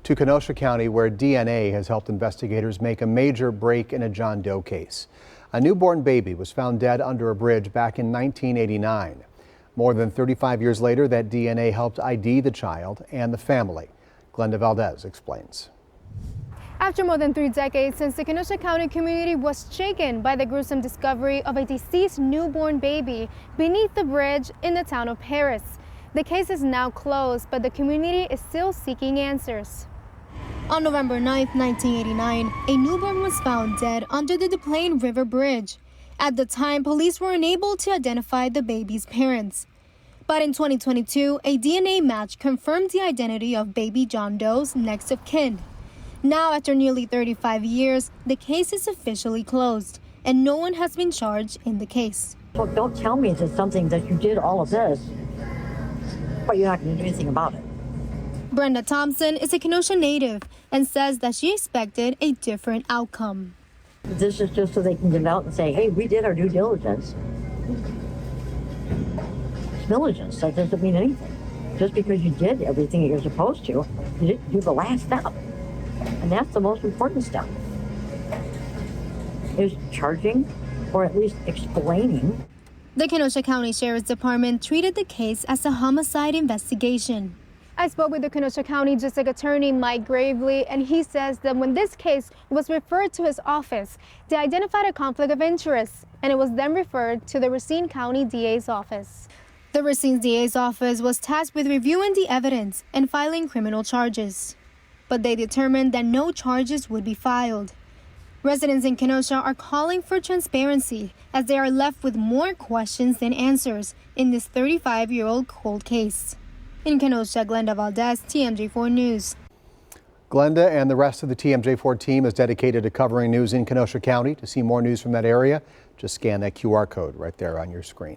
To Kenosha County, where DNA has helped investigators make a major break in a John Doe case. A newborn baby was found dead under a bridge back in 1989. More than 35 years later, that DNA helped ID the child and the family. Glenda Valdez explains. After more than 3 decades since the Kenosha County community was shaken by the gruesome discovery of a deceased newborn baby beneath the bridge in the town of Paris. The case is now closed, but the community is still seeking answers. On November 9, 1989, a newborn was found dead under the Des Plaines River Bridge. At the time, police were unable to identify the baby's parents. But in 2022, a DNA match confirmed the identity of Baby John Doe's next of kin. Now, after nearly 35 years, the case is officially closed, and no one has been charged in the case. Well, don't tell me it's something that you did all of this, but you're not going to do anything about it. Brenda Thompson is a Kenosha native and says that she expected a different outcome. This is just so they can get out and say, hey, we did our due diligence. It's diligence. That doesn't mean anything. Just because you did everything that you're supposed to, you didn't do the last step. And that's the most important step, is charging or at least explaining. The Kenosha County Sheriff's Department treated the case as a homicide investigation. I spoke with the Kenosha County District Attorney Mike Gravely, and he says that when this case was referred to his office, they identified a conflict of interest, and it was then referred to the Racine County DA's office. The Racine DA's office was tasked with reviewing the evidence and filing criminal charges. But they determined that no charges would be filed. Residents in Kenosha are calling for transparency as they are left with more questions than answers in this 35-year-old cold case. In Kenosha, Glenda Valdez, TMJ4 News. Glenda and the rest of the TMJ4 team is dedicated to covering news in Kenosha County. To see more news from that area, just scan that QR code right there on your screen.